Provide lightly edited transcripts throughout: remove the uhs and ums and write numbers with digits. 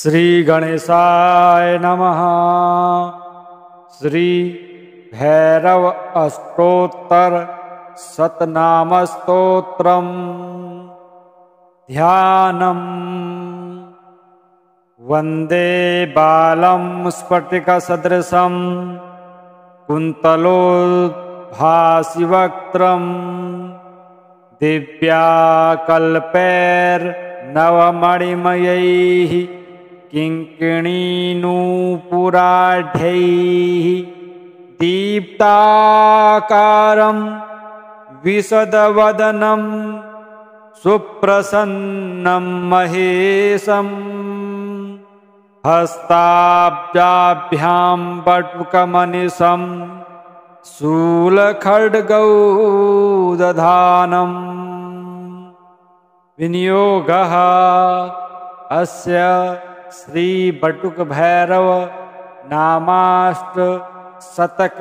श्री गणेशाय नमः। श्री भैरव अष्टोत्तर शतनाम स्तोत्रम्। ध्यानम्। वन्दे बालं स्फटिकसदृशं कुन्तलोद्भासिवक्त्रम् दिव्याकल्पैर्नवमणिमयैः किङ्किणीनूपुराढ्यैः दीप्ताकारं विशदवदनं सुप्रसन्नं महेशम् हस्ताब्जाभ्यां बटुकमनिशं शूलखड्गौ दधानम्। विनियोगः। अस्य श्री बटुक भैरव नामाष्टशतक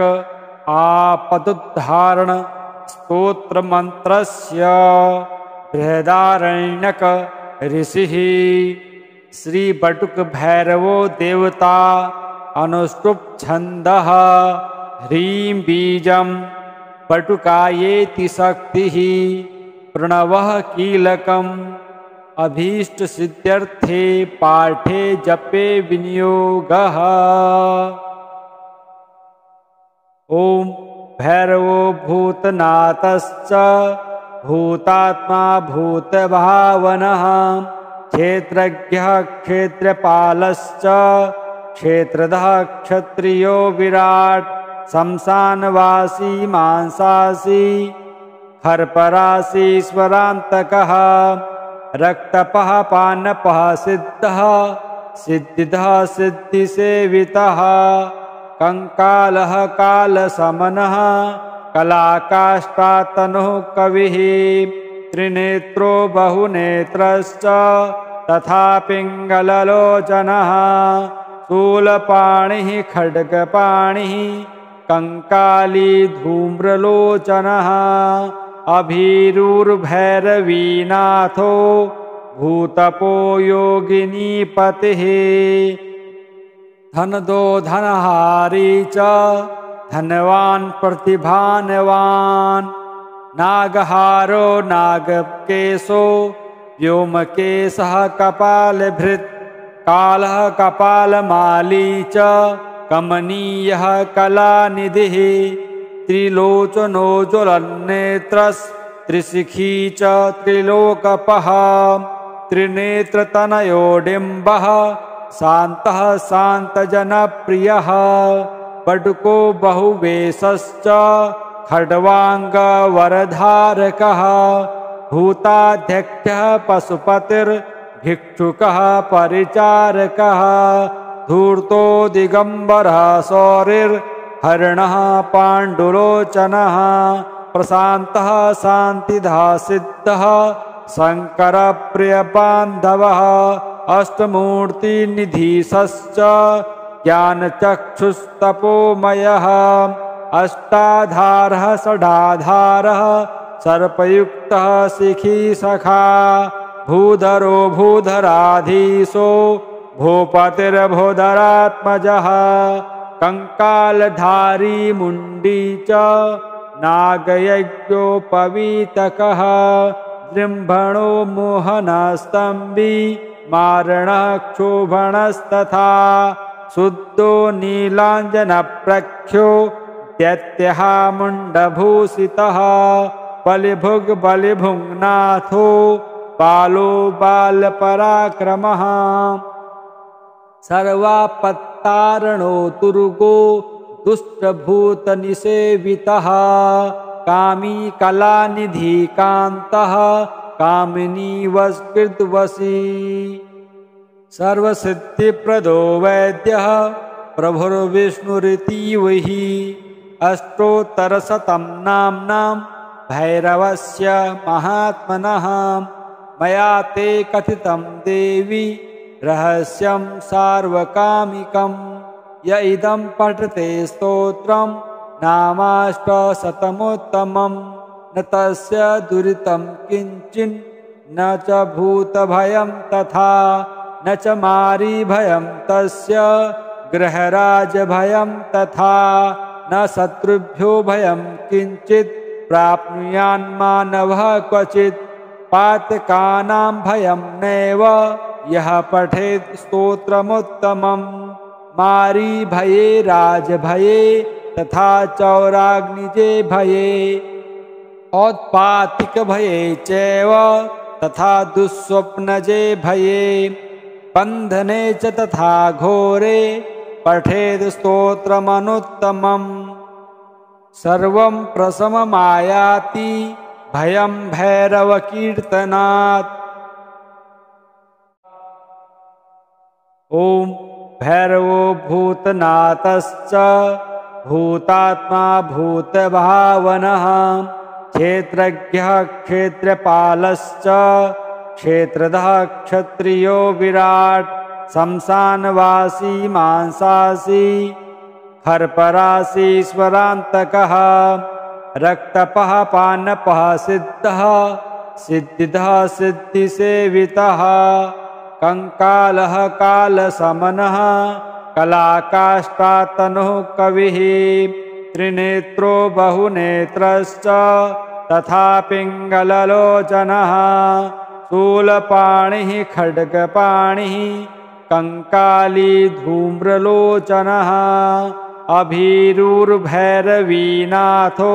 आपदुद्धारण स्तोत्र मंत्रस्य बृहदारण्यक ऋषिः श्री बटुक भैरवो देवता अनुष्टुप् छन्दः ह्रीं बीजं बटुकायेति शक्तिः प्रणवः कीलकम् अभीष्ट सिद्ध्यर्थे पाठे जपे विनियोगः। ओम भैरवो भूतनाथश्च भूतात्मा भूतभावनः क्षेत्रज्ञः क्षेत्रपालश्च क्षेत्रधः क्षत्रियो विराट् शमशानवासी मांसासी हर्पराशीश्वरान्तकः रक्तपः पानपः सिद्धः सिद्धिदः सिद्धिसेवितः कंकालः कालसमनः कलाकाष्ठातनुः कविः त्रिनेत्रो बहुनेत्रश्च तथा पिङ्गललोचनः शूलपाणिः खड्गपाणिः कंकाली धूम्रलोचनः अभीरुर्भैरवीनाथो भूतपो योगिनीपतिः धनदो धनहारी च धनवान् प्रतिभानवान् नागहारो नागकेशो व्योमकेशः कपालभृत् कालः कपालमाली च कमनीयः कलानिधिः त्रिलोचनो ज्वलन्नेत्रस्त्रिशिखी च त्रिलोकपः त्रिनेत्रतनयोडिम्बः शान्तः शान्तजनप्रियः बटुको बहुवेशश्च खड्वाङ्गवरधारकः भूताध्यक्षः पशुपतिर्भिक्षुकः परिचारकः धूर्तो दिगम्बरः शौरिर्हरिणः पाण्डुलोचनः प्रशान्तः शान्तिधः सिद्धः शङ्करप्रियबान्धवः अष्टमूर्तिनिधीशश्च ज्ञानचक्षुस्तपोमयः अष्टाधारः षडाधारः सर्पयुक्तः शिखीसखा भूधरो भूधराधीशो भूपतिर्भूधरात्मजः कंकालधारी मुण्डी च नागयज्ञोपवीतकः जृम्भणो मोहनस्तम्बी मारणः क्षोभणस्तथा शुद्धो नीलाञ्जनप्रख्यो दैत्यः मुण्डभूषितः बलिभुग् बलिभुङ्नाथो बालो बालपराक्रमः सर्वापत्तारणो दुर्गो दुष्टभूतनिसेवितः कामी कलानिधि कान्तः कामिनी वस्कृतवशी सर्वसिद्धिप्रदो वैद्यः प्रभुर्विष्णुरिति वही अष्टोत्तरशतं नाम्नां भैरवस्य महात्मनः मया ते कथितं देवी रहस्यं सार्वकामिकं य इदं पठते स्तोत्रं नामाष्टशतमोत्तमं न तस्य दुरितं किंचिन् न च भूतभयं तथा न च मारीभयं तस्य गृहराजभयं तथा न शत्रुभ्यो भयं किञ्चित् प्राप्नुयान्मानवः क्वचित् पातकानां भयं नैव यः पठेत् स्तोत्रमुत्तमम् मारीभये राजभये तथा चौराग्निजे भये औत्पातिकभये चैव तथा दुःस्वप्नजे भये बन्धने च तथा घोरे पठेत् स्तोत्रमनुत्तमम् सर्वं प्रशममायाति भयं भैरवकीर्तनात् ॐ भैरवो भूतनाथश्च भूतात्मा भूतभावनः क्षेत्रज्ञः क्षेत्रपालश्च क्षेत्रदः क्षत्रियो विराट् शमशानवासी मांसासी खर्परासीश्वरान्तकः रक्तपः पानपः सिद्धः सिद्धिदः सिद्धिसेवितः कंकालः कालसमनः कलाकाष्ठातनुः कविः त्रिनेत्रो बहुनेत्रश्च तथा पिङ्गललोचनः शूलपाणिः खड्गपाणिः कंकाली धूम्रलोचनः अभीरुर्भैरवीनाथो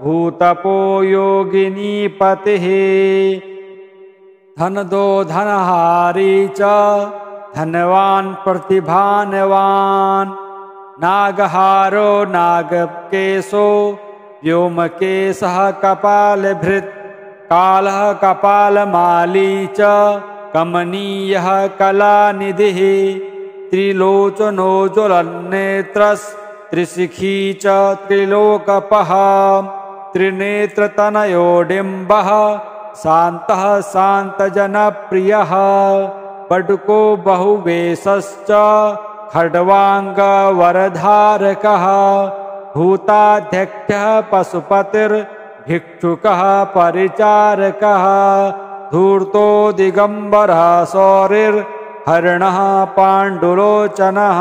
भूतपो योगिनीपतिः धनदो धनहारी च धनवान् प्रतिभानवान् नागहारो नागकेशो व्योमकेशः कपालभृत् कालः कपालमाली च कमनीयः कलानिधिः त्रिलोचनो ज्वलन्नेत्रस्त्रिशिखी च त्रिलोकपः त्रिनेत्रतनयो डिम्बः शान्तः शान्तजनप्रियः बटुको बहुवेशश्च खड्वाङ्गवरधारकः भूताध्यक्षः पशुपतिर्भिक्षुकः परिचारकः धूर्तो दिगम्बरः शौरिर्हरिणः पाण्डुलोचनः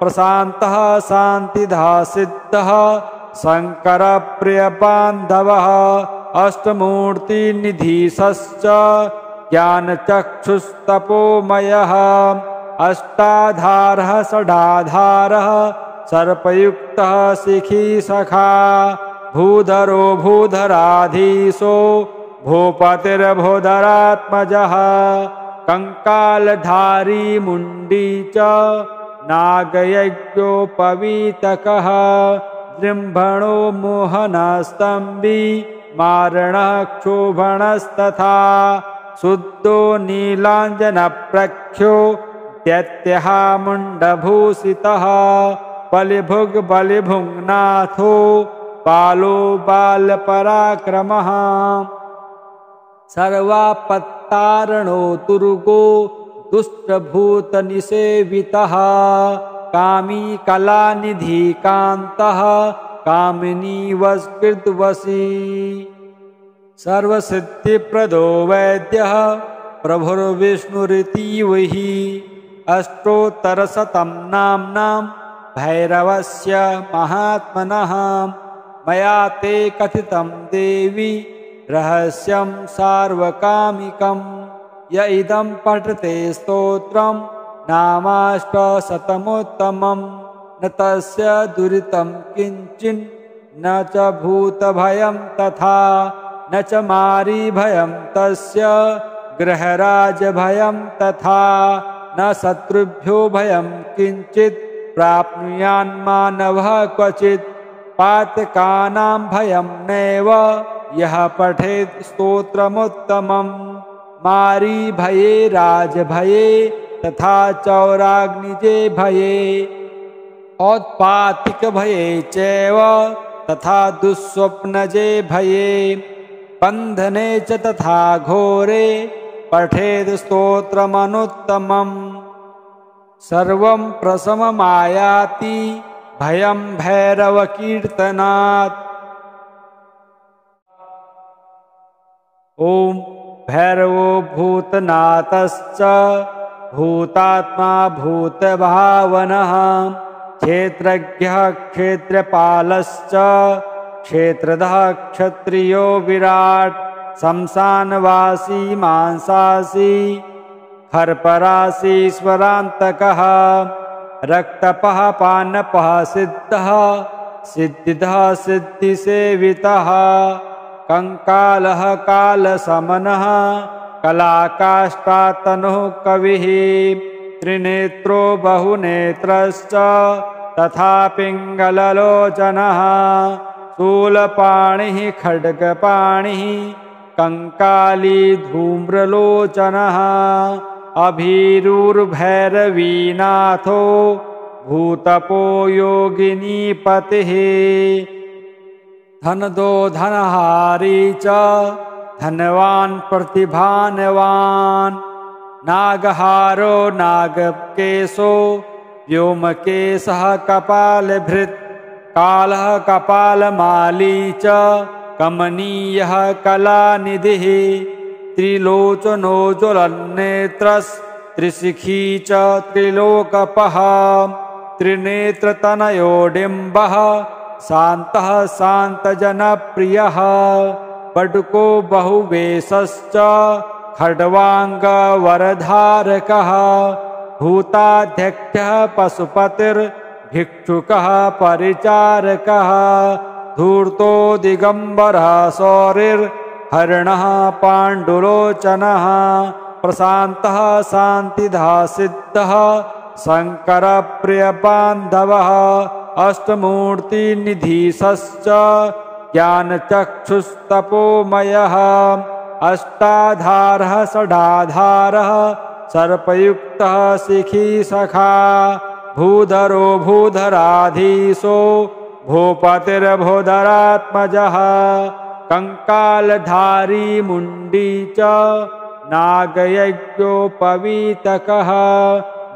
प्रशान्तः शान्तिधः सिद्धः शङ्करप्रियबान्धवः अष्टमूर्तिनिधीशश्च ज्ञानचक्षुस्तपोमयः अष्टाधारः षडाधारः सर्पयुक्तः शिखीसखा भूधरो भूधराधीशो भूपतिर्भूधरात्मजः कंकालधारी मुण्डी च नागयज्ञोपवीतकः जृम्भणो मोहनस्तम्बी मारणः क्षोभणस्तथा शुद्धो नीलाञ्जनप्रख्यो दैत्यः मुण्डभूषितः बलिभुग् बलिभुङ्नाथो बालो बालपराक्रमः सर्वापत्तारणो दुर्गो दुष्टभूतनिसेवितः कामी कलानिधि कान्तः कामिनी वस्कृतवशी सर्वसिद्धिप्रदो वैद्यः प्रभुर्विष्णुरितीवहि अष्टोत्तरशतं नाम्नां भैरवस्य महात्मनः मया ते कथितं देवी रहस्यं सार्वकामिकं य इदं पठते स्तोत्रं नामाष्टशतमुत्तमं न तस्य दुरितं किञ्चिन् न च भूतभयं तथा न च मारीभयं तस्य गृहराजभयं तथा न शत्रुभ्यो भयं किञ्चित् प्राप्नुयान्मानवः क्वचित् पातकानां भयं नैव यः पठेत् स्तोत्रमुत्तमम् मारीभये राजभये तथा चौराग्निजे भये औत्पातिकभये चैव तथा दुःस्वप्नजे भये बन्धने च तथा घोरे पठेत् स्तोत्रमनुत्तमम् सर्वं प्रशममायाति भयं भैरवकीर्तनात् ॐ भैरवो भूतनाथश्च भूतात्मा भूतभावनः क्षेत्रज्ञः क्षेत्रपालश्च क्षेत्रदः क्षत्रियो विराट् शमशानवासी मांसासी हर्परासीश्वरान्तकः रक्तपः पानपः सिद्धः सिद्धिदः सिद्धिसेवितः कंकालः कालसमनः कलाकाष्ठातनुः कविः त्रिनेत्रो बहुनेत्रश्च तथा पिङ्गललोचनः शूलपाणिः खड्गपाणिः कंकाली धूम्रलोचनः अभीरुर्भैरवीनाथो भूतपो योगिनीपतिः धनदो धनहारी च धनवान् प्रतिभानवान् नागहारो नागकेशो व्योमकेशः कपालभृत् कालः कपालमाली च कमनीयः कलानिधिः त्रिलोचनो ज्वलन्नेत्रस्त्रिशिखी च त्रिलोकपः त्रिनेत्रतनयो डिम्बः शान्तः शान्तजनप्रियः पटुको बहुवेशश्च खड्वाङ्गवरधारकः भूताध्यक्षः पशुपतिर्भिक्षुकः परिचारकः धूर्तो दिगम्बरः शौरिर्हरिणः पाण्डुलोचनः प्रशान्तः शान्तिधः सिद्धः शङ्करप्रियबान्धवः अष्टमूर्तिनिधीशश्च ज्ञानचक्षुस्तपोमयः अष्टाधारः षडाधारः सर्पयुक्तः शिखी सखा भूधरो भूधराधीशो भूपतिर्भूधरात्मजः कंकालधारी मुण्डी च नागयज्ञोपवीतकः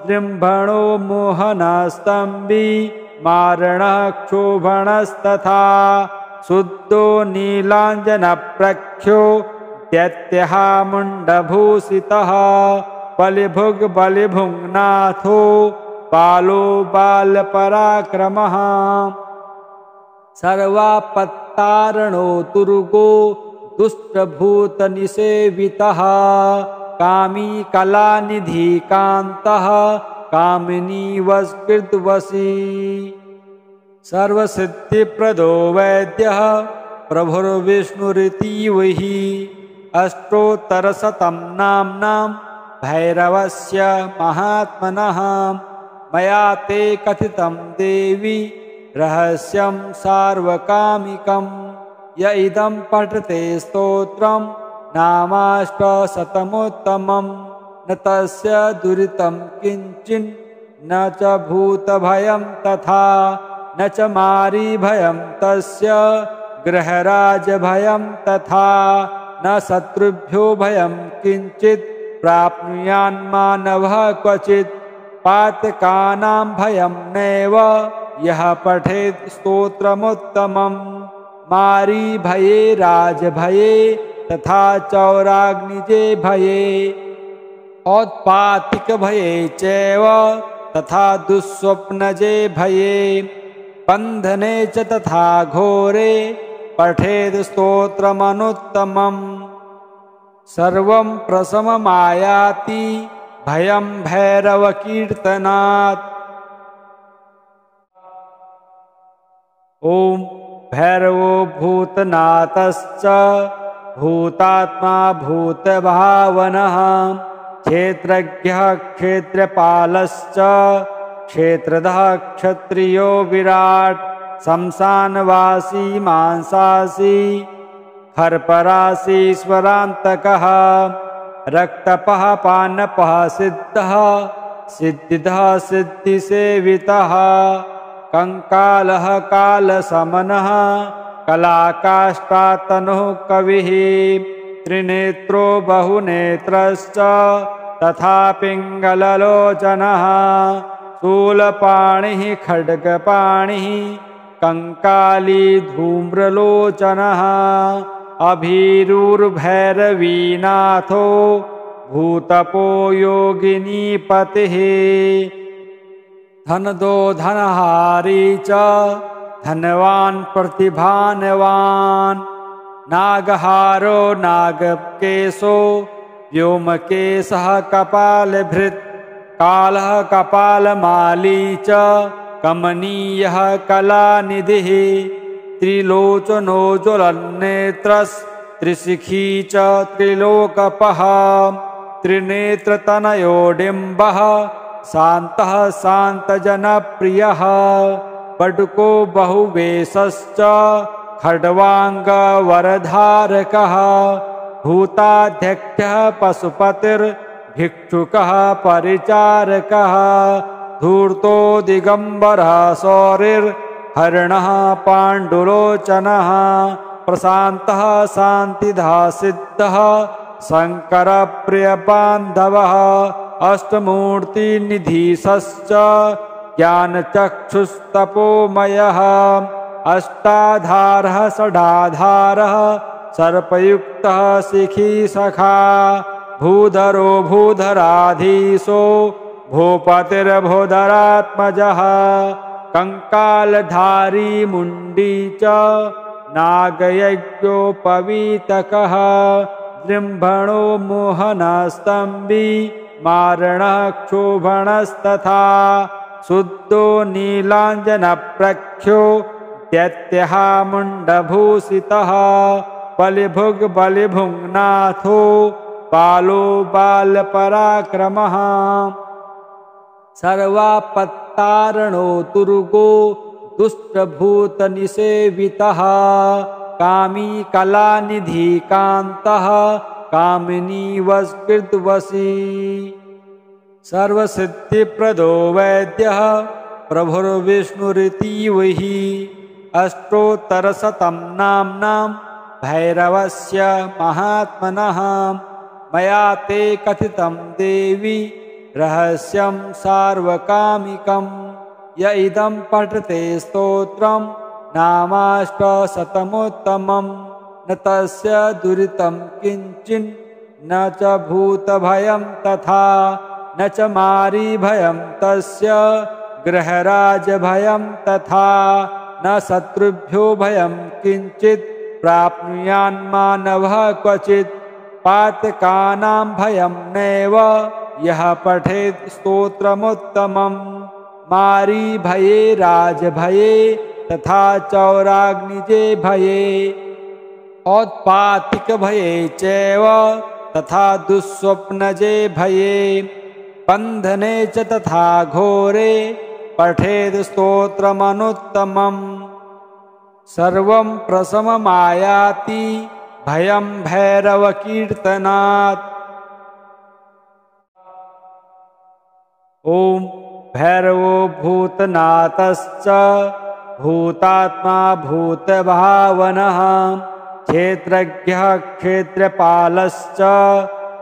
जृम्भणो मोहनस्तम्बी मारणः क्षोभणस्तथा शुद्धो नीलाञ्जनप्रख्यो दैत्यः मुण्डभूषितः बलिभुग् बलिभुङ्नाथो बालो बालपराक्रमः सर्वापत्तारणो दुर्गो दुष्टभूतनिसेवितः कामी कलानिधि कान्तः कामिनी वस्कृतवशी सर्वसिद्धिप्रदो वैद्यः प्रभुर्विष्णुरितीवहि अष्टोत्तरशतं नाम्नां भैरवस्य महात्मनः मया ते कथितं देवी रहस्यं सार्वकामिकं य इदं पठते स्तोत्रं नामाष्टशतमुत्तमं न तस्य दुरितं किञ्चिन् न च भूतभयं तथा न च मारीभयं तस्य गृहराजभयं तथा न शत्रुभ्यो भयं किञ्चित् प्राप्नुयान्मानवः क्वचित् पातकानां भयं नैव यः पठेत् स्तोत्रमुत्तमं मारीभये राजभये तथा चौराग्निजे भये औत्पातिकभये चैव तथा दुःस्वप्नजे भये बन्धने च तथा घोरे पठेत् स्तोत्रमनुत्तमम् सर्वं प्रशममायाति भयं भैरवकीर्तनात् ॐ भैरवो भूतनाथश्च भूतात्मा भूतभावनः क्षेत्रज्ञः क्षेत्रपालश्च क्षेत्रदः क्षत्रियो विराट् शमशानवासी मांसासी हर्परासीश्वरान्तकः रक्तपः पानपः सिद्धः सिद्धिदः सिद्धिसेवितः कंकालः कालसमनः कलाकाष्ठातनुः कविः त्रिनेत्रो बहुनेत्रश्च तथा पिङ्गललोचनः शूलपाणिः खड्गपाणिः कंकाली धूम्रलोचनः अभीरुर्भैरवीनाथो भूतपो योगिनीपतिः धनदो धनहारी च धनवान् प्रतिभानवान् नागहारो नागकेशो व्योमकेशः कपालभृत् कालः कपालमाली च कमनीयः कलानिधिः त्रिलोचनो ज्वलन्नेत्रस्त्रिशिखी च त्रिलोकपः त्रिनेत्रतनयो डिम्बः शान्तः शान्तजनप्रियः पटुको बहुवेशश्च खड्वाङ्गवरधारकः भूताध्यक्षः पशुपतिर्भिक्षुकः परिचारकः धूर्तो दिगम्बरः शौरिर्हरिणः पाण्डुलोचनः प्रशान्तः शान्तिधः सिद्धः शङ्करप्रियबान्धवः अष्टमूर्तिनिधीशश्च ज्ञानचक्षुस्तपोमयः अष्टाधारः षडाधारः सर्पयुक्तः शिखीसखा भूधरो भूधराधीशो भूपतिर्भूधरात्मजः कङ्कालधारी मुण्डी च नागयज्ञोपवीतकः जृम्भणो मोहनस्तम्बी मारणः क्षोभणस्तथा शुद्धो नीलाञ्जनप्रख्यो दैत्यः मुण्डभूषितः बलिभुग् बलिभुङ्नाथो बालो बालपराक्रमः सर्वापत्तारणो दुर्गो दुष्टभूतनिषेवितः कामी कलानिधि कान्तः कामिनी वस्कृतवशी सर्वसिद्धिप्रदो वैद्यः प्रभुर्विष्णुरितीवहि अष्टोत्तरशतं नाम्नां भैरवस्य महात्मनः मया ते कथितं देवी रहस्यं सार्वकामिकं य इदं पठते स्तोत्रं नामाष्टशतमुत्तमं न तस्य दुरितं किञ्चिन् न च भूतभयं तथा न च मारीभयं तस्य गृहराजभयं तथा न शत्रुभ्यो भयं किञ्चित् प्राप्नुयान्मानवः क्वचित् पातकानां भयं नैव यः पठेत् स्तोत्रमुत्तमं मारीभये राजभये तथा चौराग्निजे भये औत्पातिकभये चैव तथा दुःस्वप्नजे भये बन्धने च तथा घोरे पठेत् स्तोत्रमनुत्तमम् सर्वं प्रशममायाति भयं भैरवकीर्तनात् ॐ भैरवो भूतनाथश्च भूतात्मा भूतभावनः क्षेत्रज्ञः क्षेत्रपालश्च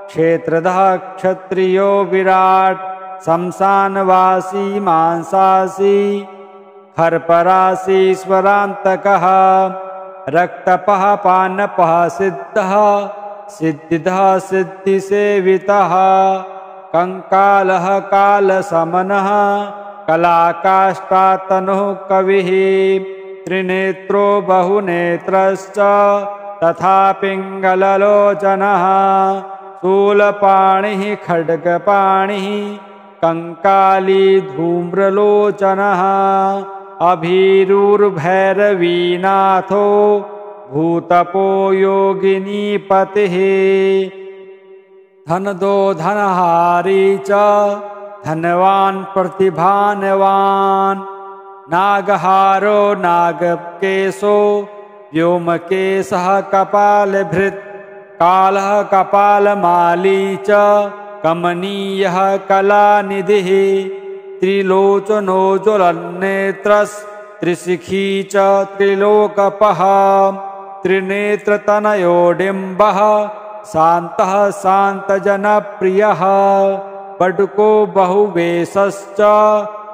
क्षेत्रधः क्षत्रियो विराट् शमशानवासी मांसासी हर्पराशीश्वरान्तकः रक्तपः पानपः सिद्धः सिद्धिदः सिद्धिसेवितः कंकालः कालशमनः कलाकाष्ठातनुः कविः त्रिनेत्रो बहुनेत्रश्च तथा पिङ्गललोचनः शूलपाणिः खड्गपाणिः कंकाली धूम्रलोचनः अभीरुर्भैरवीनाथो भूतपो योगिनीपतिः धनदो धनहारी च धनवान् प्रतिभानवान् नागहारो नागकेशो व्योमकेशः कपालभृत् कालः कपालमाली च कमनीयः कलानिधिः त्रिलोचनो ज्वलन्नेत्रस्त्रिशिखी च त्रिलोकपः त्रिनेत्रतनयो डिम्बः शान्तः शान्तजनप्रियः पटुको बहुवेशश्च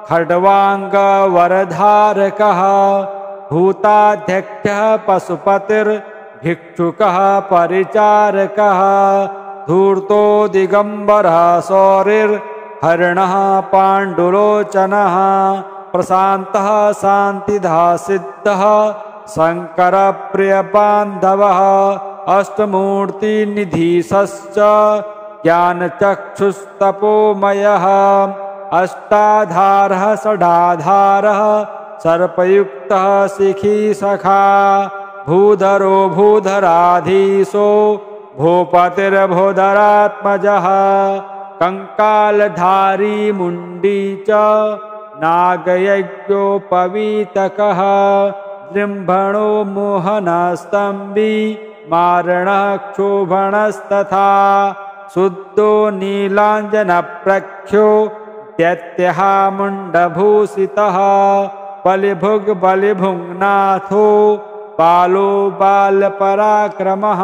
खड्वाङ्गवरधारकः भूताध्यक्षः पशुपतिर्भिक्षुकः परिचारकः धूर्तो दिगम्बरः शौरिर्हरिणः पाण्डुलोचनः प्रशान्तः शान्तिधः सिद्धः शङ्करप्रियबान्धवः अष्टमूर्तिनिधीशश्च ज्ञानचक्षुस्तपोमयः अष्टाधारः षडाधारः सर्पयुक्तः शिखीसखा भूधरो भूधराधीशो भूपतिर्भूधरात्मजः कङ्कालधारी मुण्डी च नागयज्ञोपवीतकः जृम्भणो मोहनस्तम्बी मारणः क्षोभणस्तथा शुद्धो नीलाञ्जनप्रख्यो दैत्यः मुण्डभूषितः बलिभुग् बलिभुङ्नाथो बालो बालपराक्रमः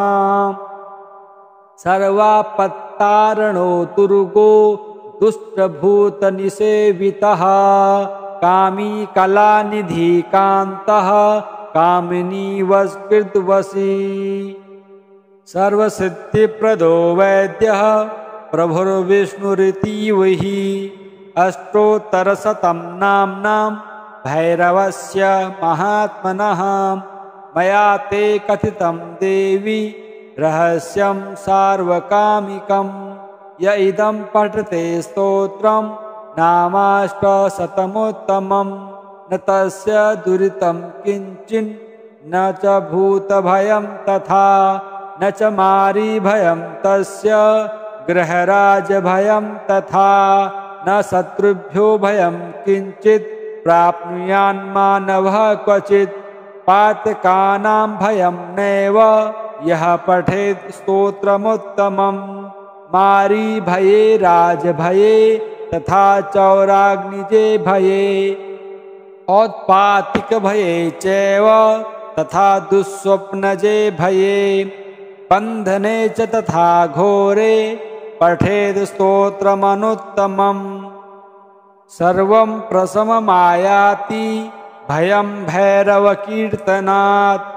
सर्वापत्तारणो तुर्गो दुष्टभूतनिसेवितः कामी कलानिधि कान्तः कामिनी वस्कृतवशी सर्वसिद्धिप्रदो वैद्यः प्रभुर्विष्णुरितीव हि अष्टोत्तरशतं नाम्नां भैरवस्य महात्मनः मया ते कथितं देवी रहस्यं सार्वकामिकं य इदं पठते स्तोत्रं नामाष्टशतमुत्तमं न तस्य दुरितं किञ्चिन् न च भूतभयं तथा न च मारीभयं तस्य गृहराजभयं तथा न शत्रुभ्यो भयं किञ्चित् प्राप्नुयान्मानवः क्वचित् पातकानां भयं नैव यः पठेत् स्तोत्रमुत्तमं मारीभये राजभये तथा चौराग्निजे भये औत्पातिकभये चैव तथा दुःस्वप्नजे भये बन्धने च तथा घोरे पठेत् स्तोत्रमनुत्तमम् सर्वं प्रशममायाति भयं भैरवकीर्तनात्